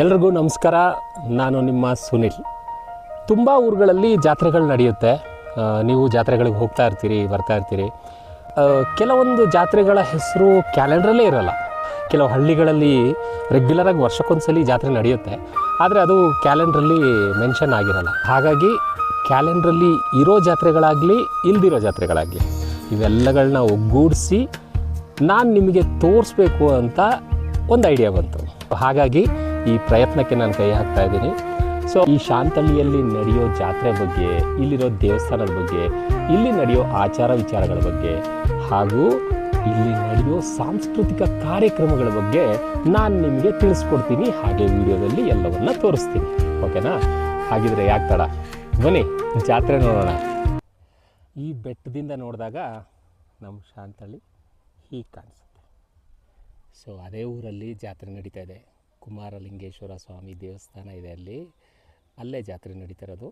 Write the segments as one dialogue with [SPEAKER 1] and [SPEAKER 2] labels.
[SPEAKER 1] ಎಲ್ರಿಗೂ ನಮಸ್ಕಾರ. ನಾನು ನಿಮ್ಮ ಸುನಿಲ್. ತುಂಬ ಊರುಗಳಲ್ಲಿ ಜಾತ್ರೆಗಳು ನಡೆಯುತ್ತೆ. ನೀವು ಜಾತ್ರೆಗಳಿಗೆ ಹೋಗ್ತಾ ಇರ್ತೀರಿ, ಬರ್ತಾ ಇರ್ತೀರಿ. ಕೆಲವೊಂದು ಜಾತ್ರೆಗಳ ಹೆಸರು ಕ್ಯಾಲೆಂಡ್ರಲ್ಲೇ ಇರೋಲ್ಲ. ಕೆಲವು ಹಳ್ಳಿಗಳಲ್ಲಿ ರೆಗ್ಯುಲರಾಗಿ ವರ್ಷಕ್ಕೊಂದ್ಸಲಿ ಜಾತ್ರೆ ನಡೆಯುತ್ತೆ, ಆದರೆ ಅದು ಕ್ಯಾಲೆಂಡ್ರಲ್ಲಿ ಮೆನ್ಷನ್ ಆಗಿರಲ್ಲ. ಹಾಗಾಗಿ ಕ್ಯಾಲೆಂಡ್ರಲ್ಲಿ ಇರೋ ಜಾತ್ರೆಗಳಾಗಲಿ ಇಲ್ದಿರೋ ಜಾತ್ರೆಗಳಾಗಲಿ ಇವೆಲ್ಲಗಳನ್ನ ಒಗ್ಗೂಡಿಸಿ ನಾನು ನಿಮಗೆ ತೋರಿಸ್ಬೇಕು ಅಂತ ಒಂದು ಐಡಿಯಾ ಬಂತು. ಹಾಗಾಗಿ ಈ ಪ್ರಯತ್ನಕ್ಕೆ ನಾನು ಕೈ ಹಾಕ್ತಾ ಇದ್ದೀನಿ. ಸೊ ಈ ಶಾಂತಳ್ಳಿಯಲ್ಲಿ ನಡೆಯೋ ಜಾತ್ರೆ ಬಗ್ಗೆ, ಇಲ್ಲಿರೋ ದೇವಸ್ಥಾನದ ಬಗ್ಗೆ, ಇಲ್ಲಿ ನಡೆಯೋ ಆಚಾರ ವಿಚಾರಗಳ ಬಗ್ಗೆ ಹಾಗೂ ಇಲ್ಲಿ ನಡೆಯೋ ಸಾಂಸ್ಕೃತಿಕ ಕಾರ್ಯಕ್ರಮಗಳ ಬಗ್ಗೆ ನಾನು ನಿಮಗೆ ತಿಳಿಸ್ಕೊಡ್ತೀನಿ. ಹಾಗೆ ವಿಡಿಯೋದಲ್ಲಿ ಎಲ್ಲವನ್ನ ತೋರಿಸ್ತೀನಿ. ಓಕೆನಾ? ಹಾಗಿದ್ರೆ ಯಾಕೆ ತಡ, ಬನ್ನಿ ಜಾತ್ರೆ ನೋಡೋಣ. ಈ ಬೆಟ್ಟದಿಂದ ನೋಡಿದಾಗ ನಮ್ಮ ಶಾಂತಳ್ಳಿ ಹೀಗೆ ಕಾಣಿಸುತ್ತೆ. ಸೊ ಅದೇ ಊರಲ್ಲಿ ಜಾತ್ರೆ ನಡೀತಾ ಇದೆ. ಕುಮಾರಲಿಂಗೇಶ್ವರ ಸ್ವಾಮಿ ದೇವಸ್ಥಾನ ಇದೆ ಅಲ್ಲಿ, ಅಲ್ಲೇ ಜಾತ್ರೆ ನಡೀತಾ ಇರೋದು.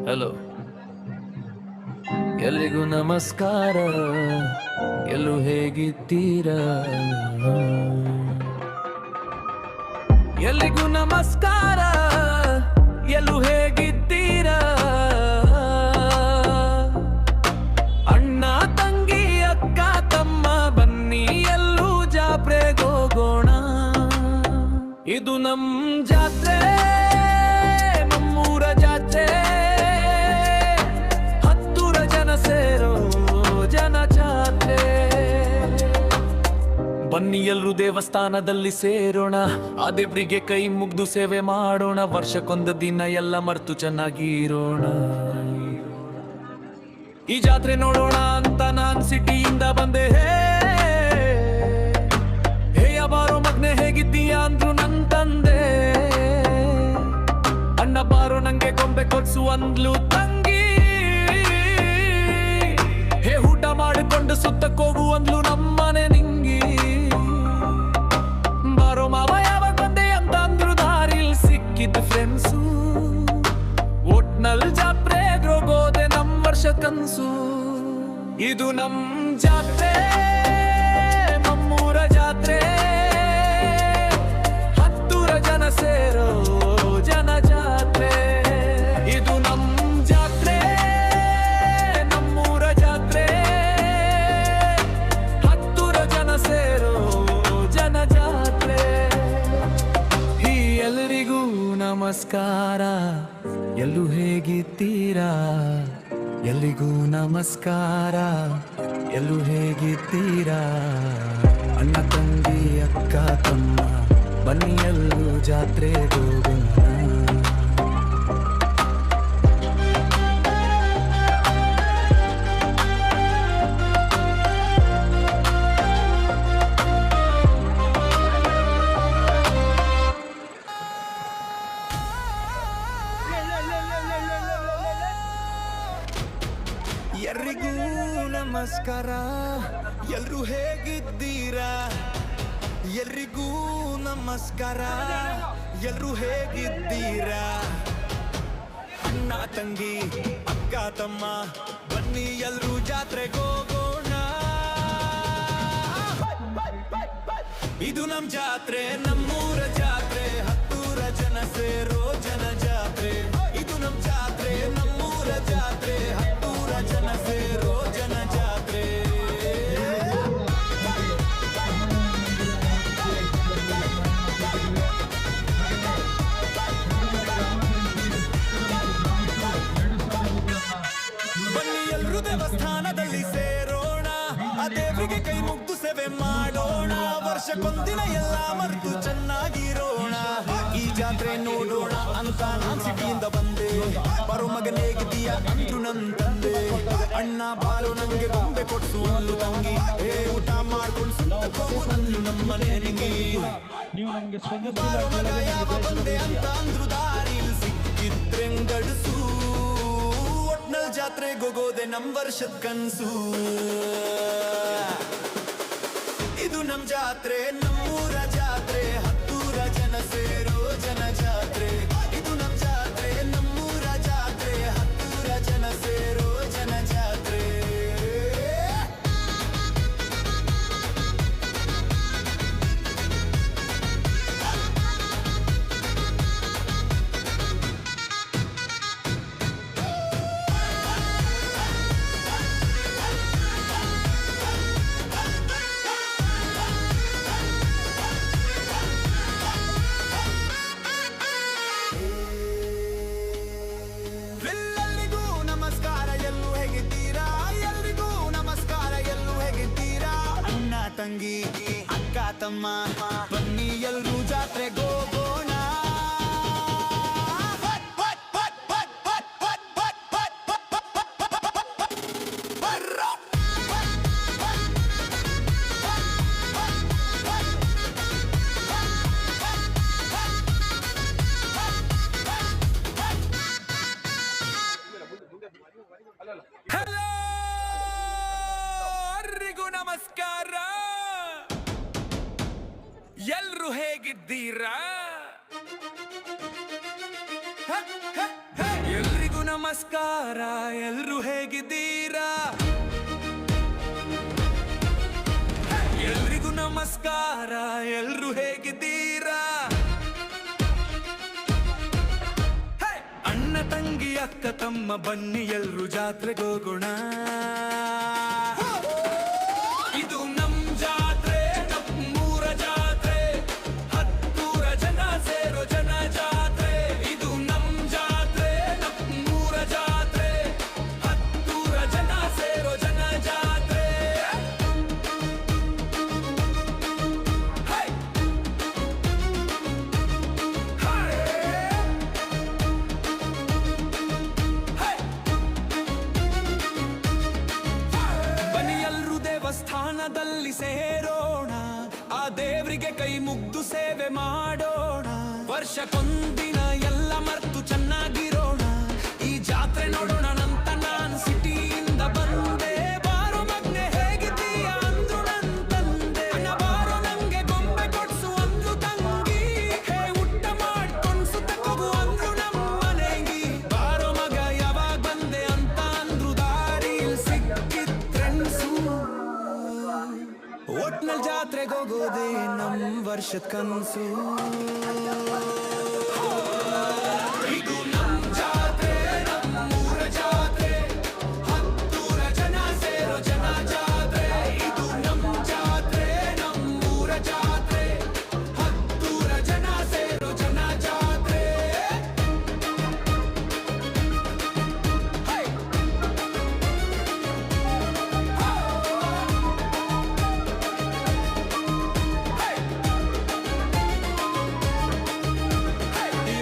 [SPEAKER 2] ಹಲೋ, ಎಲ್ರಿಗೂ ನಮಸ್ಕಾರ. ಎಲ್ಲೂ ಹೇಗಿದ್ದೀರಾ? ಎಲ್ರಿಗೂ ನಮಸ್ಕಾರ. ಎಲ್ಲೂ ಹೇಗಿದ್ದೀರಾ? ಬನ್ನಿ ಎಲ್ರು ದೇವಸ್ಥಾನದಲ್ಲಿ ಸೇರೋಣ, ಆ ದೇವ್ರಿಗೆ ಕೈ ಮುಗ್ದು ಸೇವೆ ಮಾಡೋಣ, ವರ್ಷಕ್ಕೊಂದು ದಿನ ಎಲ್ಲ ಮರ್ತು ಚೆನ್ನಾಗಿರೋಣ. ಈ ಜಾತ್ರೆ ನೋಡೋಣ ಅಂತ ನಾನ್ ಸಿಟಿಯಿಂದ ಬಂದೆ. ಹೇಯ ಬಾರೋ ಮಗ್ನೆ ಹೇಗಿದ್ದೀಯ ಅಂದ್ರು ನನ್ ತಂದೆ. ಅಣ್ಣ ಬಾರೋ ನಂಗೆ ಗೊಂಬೆ ಕೊಡ್ಸು ಅಂದ್ಲು ತಂಗಿ. ಹೇ ಊಟ ಮಾಡಿಕೊಂಡು ಸುತ್ತಕ್ಕೋಗು ಅಂದ್ಲು ನಮ್ಮನೆ ನಿಂಗಿ. ಬಾರೋ ಮಾವ ಯಾವಾಗ ಬಂದೆ ಅಂತ ಅಂದ್ರು ದಾರಿಲ್ ಸಿಕ್ಕಿದ್ದು ಫ್ರೆಂಡ್ಸು. ಒಟ್ನಲ್ ಜಾತ್ರೆ ಹೋಗೋದೆ ನಮ್ ವರ್ಷ ಕನ್ಸು. ಇದು ನಮ್ ಜಾತ್ರೆ, ನಮ್ಮೂರ ಜಾತ್ರೆ, ಹತ್ತೂರ ಜನ ಸೇರೋ ಜನ ಜಾತ್ರೆ. ಇದು ನಮ್ ಜಾತ್ರೆ, ನಮ್ಮೂರ ಜಾತ್ರೆ, ಹತ್ತೂರ ಜನ ಸೇರೋ ಜನ ಜಾತ್ರೆ. ಈ ಎಲ್ಲರಿಗೂ ನಮಸ್ಕಾರ, ಎಲ್ಲೂ ಹೇಗಿದ್ದೀರಾ? ಎಲ್ಲಿಗೂ ನಮಸ್ಕಾರ, ಎಲ್ಲೂ ಹೇಗಿದ್ದೀರಾ? ಅಣ್ಣ ತಂಗಿ ಅಕ್ಕ ತಮ್ಮ ಬನ್ನಿ ಎಲ್ಲೂ ಜಾತ್ರೆಗೆ ಹೋಗೋಣ.
[SPEAKER 3] ಎಲ್ರಿಗೂ ನಮಸ್ಕಾರ, ಎಲ್ರೂ ಹೇಗಿದ್ದೀರಾ? ಎಲ್ರಿಗೂ ನಮಸ್ಕಾರ, ಎಲ್ರೂ ಹೇಗಿದ್ದೀರಾ? ಅಣ್ಣ ತಂಗಿ ಅಕ್ಕ ತಮ್ಮ ಬನ್ನಿ ಎಲ್ರೂ ಜಾತ್ರೆಗೆ ಹೋಗೋಣ. ಇದು ನಮ್ ಜಾತ್ರೆ, ನಮ್ಮೂರ ಜಾತ್ರೆ, ಹತ್ತೂರ ಜನ ಸೇರೋ ಜನ ಜಾತ್ರೆ. ಇದು ನಮ್ ಜಾತ್ರೆ, ನಮ್ಮೂರ ಜಾತ್ರೆ, ಹತ್ತೂರ ಜನ ಸೇರೋ ಜನ ಜಾತ್ರೆ. ಬನ್ನಿ ಎಲ್ರು ದೇವಸ್ಥಾನದಲ್ಲಿ ಸೇರೋಣ, ಆ ದೇವರಿಗೆ ಕೈ ಮುಗ್ದು ಸೇವೆ ಮಾಡೋಣ, ವರ್ಷಕ್ಕೊಂದಿನ ಎಲ್ಲ ಮರೆತು ಚೆನ್ನಾಗಿರೋಣ. ಈ ಜಾತ್ರೆ ನೋಡೋಣ ಅಂತ ನಾನ್ ಸಿಟಿಯಿಂದ ಬಂದೆ. ಬರೋ ಮಗನ್ ಹೇಗಿದ್ದೀಯ ಅಂದ್ರು ನನ್ ತಂದೆ. ಅಣ್ಣ ಬಾರೋ ನಂಗೆ ಗೊಂಬೆ ಕೊಡ್ಸು ಅಂದ್ಲು ತಂಗಿ. ಹೇ ಊಟ ಮಾಡ್ಕೊಂಡು ಸುತ್ತಕ್ಕೋಗು ಅಂದ್ಲು ನಮ್ಮನೆ ನಿಂಗಿ. ಬಾರೋ ಮಗ ಯಾವ ಬಂದೆ ಅಂತ ಅಂದ್ರು ದಾರಿಲ್ ಸಿಕ್ಕಿದ್ರೆಂಗಡ್ಸು. ಒಟ್ನಲ್ ಜಾತ್ರೆಗೆ ಹೋಗೋದೆ ನಮ್ ವರ್ಷದ ಕನ್ಸು. ಇದು ನಮ್ ಜಾತ್ರೆ, ನಮ್ಮೂರ ಜಾತ್ರೆ, ಹತ್ತೂರ ಜನ ಸೇರೋ ಜನ ಜಾತ್ರೆ. ಇದು ನಮ್ ಜಾತ್ರೆ, ನಮ್ಮೂರ ಜಾತ್ರೆ, ಹತ್ತೂರ ಜನ ಸೇರೋ ಜನ ಜಾತ್ರೆ. ಎಲ್ಲರಿಗೂ ನಮಸ್ಕಾರ, ಎಲ್ಲೂ ಹೇಗಿದ್ದೀರಾ? ಎಲ್ರಿಗೂ ನಮಸ್ಕಾರ, ಎಲ್ಲೂ ಹೇಗಿದ್ದೀರಾ? ಅಣ್ಣ ತಂಗಿ ಅಕ್ಕ ತಮ್ಮ ಬನ್ನಿ ಎಲ್ರೂ ಜಾತ್ರೆಗೆ ಹೋಗೋಣ.
[SPEAKER 2] ಹಲೋ, ಎಲ್ರಿಗೂ ನಮಸ್ಕಾರ, ಎಲ್ರು ಹೇಗಿದ್ದೀರಾ? ಎಲ್ರಿಗೂ ನಮಸ್ಕಾರ, ಎಲ್ರು ಹೇಗಿದ್ದೀರಾ? ಎಲ್ರಿಗೂ ನಮಸ್ಕಾರ, ಎಲ್ರು ಹೇಗಿದ್ದೀರಾ? ಅಣ್ಣ ತಂಗಿ ಅಕ್ಕ ತಮ್ಮ ಬನ್ನಿ ಎಲ್ರು ಜಾತ್ರೆಗೆ ಹೋಗೋಣ. ಇದು ನಮ್ ಜಾತ್ರೆ, ನಮ್ಮೂರ ಜಾತ್ರೆ, ಹತ್ತೂರ ಜನ ಸೇರೋ ಜನ ಜಾತ್ರೆ. ಇದು ನಮ್ ಜಾತ್ರೆ, ನಮ್ಮೂರ ಜಾತ್ರೆ, ಹತ್ತೂರ ಜನ ಸೇರೋ ಜನ ಜಾತ್ರೆ.
[SPEAKER 3] ಮುಗ್ದು ಸೇವೆ ಮಾಡೋಣ, ವರ್ಷಕ್ಕೊಂದಿನ ಎಲ್ಲ ಮರ್ತು ಚೆನ್ನಾಗಿರೋಣ. ಈ ಜಾತ್ರೆ ನೋಡೋಣ ಅಂತ ನಾನ್ ಸಿಟಿಯಿಂದ ಬಂದೆ. ಬಾರೋ ಮಗ್ನೆ ಹೇಗಿದ್ದೀಯ ಅಂದ್ರು ನನ್ ತಂದೆ. ಅಣ್ಣ ಬಾರೋ ನಂಗೆ ಗೊಂಬೆ ಕೊಡ್ಸು ಅಂದ್ರು ತಂಗಿ. ಹೇ ಊಟ ಮಾಡ್ಕೊಂಡ್ ಸುತ್ತ ಹೋಗು ಅಂದ್ರು ನಮ್ಮ ಮನೆಗಿ. ಬಾರೋ ಮಗ ಯಾವಾಗ ಬಂದೆ ಅಂತ ಅಂದ್ರು ದಾರಿಲ್ ಸಿಕ್ಕಿದ್ ಫ್ರೆಂಡ್ಸು. ಒಟ್ನಲ್ ಜಾತ್ರೆಗೆ ಹೋಗೋದೇ ನಮ್ ವರ್ಷದ ಕನ್ಸು. ಇದು ನಮ್ ಜಾತ್ರೆ, ನಮ್ಮೂರ ಜಾತ್ರೆ, ಹತ್ತೂರ ಜನ ಸೇರೋ ಜನ ಜಾತ್ರೆ. ಇದು ನಮ್ ಜಾತ್ರೆ, ನಮ್ಮೂರ ಜಾತ್ರೆ, ಹತ್ತೂರ ಜನ ಸೇರೋ ಜನ ಜಾತ್ರೆ.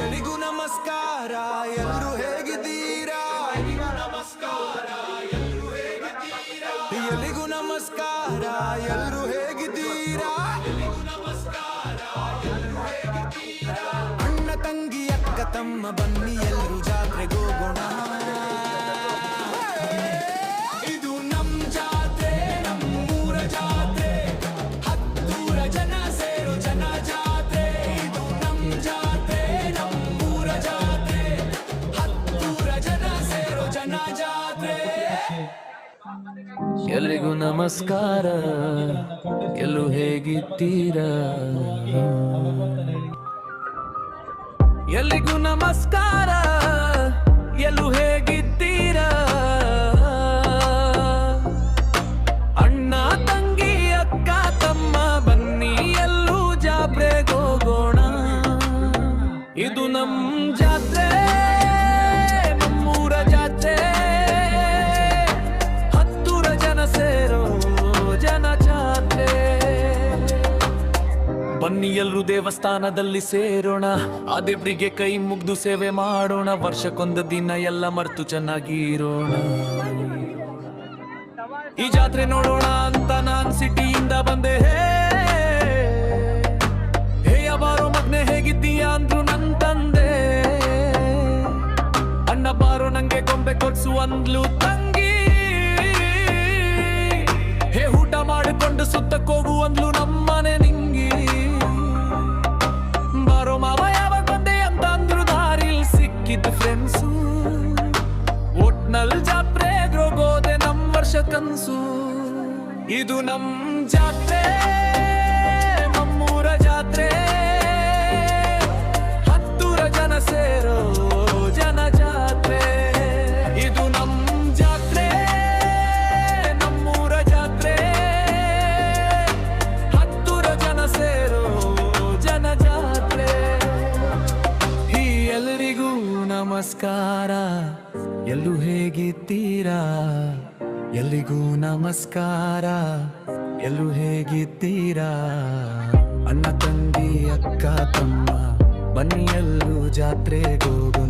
[SPEAKER 3] ಎಲ್ಲಿಗೂ ನಮಸ್ಕಾರ, ಎಲ್ರು ಹೇಗಿದ್ದೀರಾ? ಎಲ್ಲಿಗೂ ನಮಸ್ಕಾರ, ಎಲ್ರು ಹೇಗಿದ್ದೀರಾ? ಅಣ್ಣ ತಂಗಿ ಅಕ್ಕ ತಮ್ಮ ಬನ್ನಿ ಎಲ್ರು ಜಾತ್ರೆಗೆ ಹೋಗೋಣ. ಇದು ನಮ್ ಜಾತ್ರೆ, ನಮ್ಮೂರ ಜಾತ್ರೆ, ಹತ್ತೂರ ಜನ ಸೇರೋ ಜನ ಜಾತ್ರೆ. ಇದು ನಮ್ ಜಾತ್ರೆ, ನಮ್ಮೂರ ಜಾತ್ರೆ, ಹತ್ತೂರ ಜನ ಸೇರೋ ಜನ ಜಾತ್ರೆ.
[SPEAKER 2] ಎಲ್ರಿಗೂ ನಮಸ್ಕಾರ, ಎಲ್ಲೂ ಹೇಗಿದ್ದೀರಾ? ಎಲ್ರಿಗೂ ನಮಸ್ಕಾರ, ಎಲ್ಲೂ ಹೇಗಿದ್ದೀರಾ? ಅಣ್ಣ ತಂಗಿ ಅಕ್ಕ ತಮ್ಮ ಬನ್ನಿ ಎಲ್ಲೂ ಜಾತ್ರೆಗೆ ಹೋಗೋಣ. ಇದು ನಮ್ ಜಾತ್ರೆ, ನಮ್ಮೂರ ಜಾತ್ರೆ, ಹತ್ತೂರ ಜನ ಸೇರೋ ಜನ ಜಾತ್ರೆ. ಬನ್ನಿ ಎಲ್ರು ದೇವಸ್ಥಾನದಲ್ಲಿ ಸೇರೋಣ, ಆ ದೇವ್ರಿಗೆ ಕೈ ಮುಗ್ದು ಸೇವೆ ಮಾಡೋಣ. ವರ್ಷಕ್ಕೊಂದು ದಿನ ಎಲ್ಲ ಮರ್ತು ಚೆನ್ನಾಗಿರೋಣ. ಈ ಜಾತ್ರೆ ನೋಡೋಣ ಅಂತ ನಾನ್ ಸಿಟಿಯಿಂದ ಬಂದೆ. ಹೇಯ ಬಾರೋ ಮಗ್ನೆ ಹೇಗಿದ್ದೀಯ ಅಂದ್ರು ನನ್ ತಂದೆ. ಅಣ್ಣ ಬಾರೋ ನಂಗೆ ಗೊಂಬೆ ಕೊಡ್ಸು ಅಂದ್ಲು ತಂಗಿ. ಹೇ ಊಟ ಮಾಡಿಕೊಂಡು ಸುತ್ತಕ್ಕೋಗು ಅಂದ್ಲು ನಮ್ಮನೆ ನಿಂಗಿ. ಬಾರೋ ಮಾವ ಯಾವಾಗ ಬಂದೆ ಅಂತ ಅಂದ್ರು ದಾರಿಲ್ ಸಿಕ್ಕಿದ್ದು ಫ್ರೆಂಡ್ಸು. ಒಟ್ನಲ್ ಜಾತ್ರೆಗೆ ಹೋಗೋದೆ ನಮ್ ವರ್ಷ ಕನ್ಸು. ಇದು ನಮ್ ಜಾತ್ರೆ, ನಮ್ಮೂರ ಜಾತ್ರೆ, ಹತ್ತೂರ ಜನ ಸೇರೋ ಜನ ಜಾತ್ರೆ. ಇದು ನಮ್ ಜಾತ್ರೆ, ನಮ್ಮೂರ ಜಾತ್ರೆ, ಹತ್ತೂರ ಜನ ಸೇರೋ ಜನ ಜಾತ್ರೆ. ಈ ಎಲ್ಲರಿಗೂ ನಮಸ್ಕಾರ, ಎಲ್ಲೂ ಹೇಗಿದ್ದೀರಾ? ಎಲ್ಲಿಗೂ ನಮಸ್ಕಾರ, ಎಲ್ಲೂ ಹೇಗಿದ್ದೀರಾ? ಅಣ್ಣ ತಂಗಿ ಅಕ್ಕ ತಮ್ಮ ಬನ್ನಿ ಎಲ್ಲೂ ಜಾತ್ರೆಗೆ ಹೋಗೋಣ.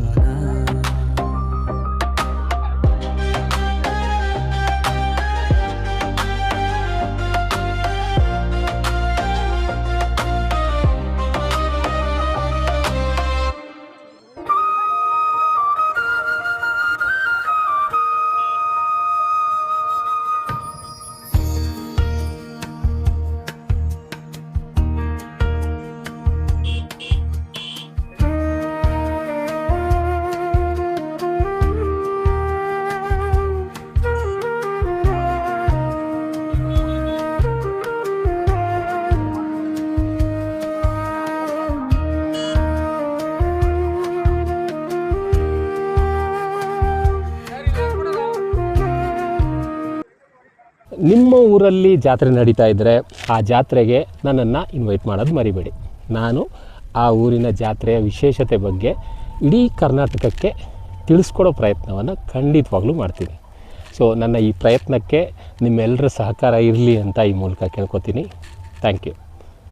[SPEAKER 1] ನಿಮ್ಮ ಊರಲ್ಲಿ ಜಾತ್ರೆ ನಡೀತಾ ಇದ್ದರೆ ಆ ಜಾತ್ರೆಗೆ ನನ್ನನ್ನು ಇನ್ವೈಟ್ ಮಾಡೋದು ಮರಿಬೇಡಿ. ನಾನು ಆ ಊರಿನ ಜಾತ್ರೆಯ ವಿಶೇಷತೆ ಬಗ್ಗೆ ಇಡೀ ಕರ್ನಾಟಕಕ್ಕೆ ತಿಳಿಸ್ಕೊಡೋ ಪ್ರಯತ್ನವನ್ನು ಖಂಡಿತವಾಗ್ಲೂ ಮಾಡ್ತೀನಿ. ಸೊ ನನ್ನ ಈ ಪ್ರಯತ್ನಕ್ಕೆ ನಿಮ್ಮೆಲ್ಲರ ಸಹಕಾರ ಇರಲಿ ಅಂತ ಈ ಮೂಲಕ ಕೇಳ್ಕೊತೀನಿ. Thank you.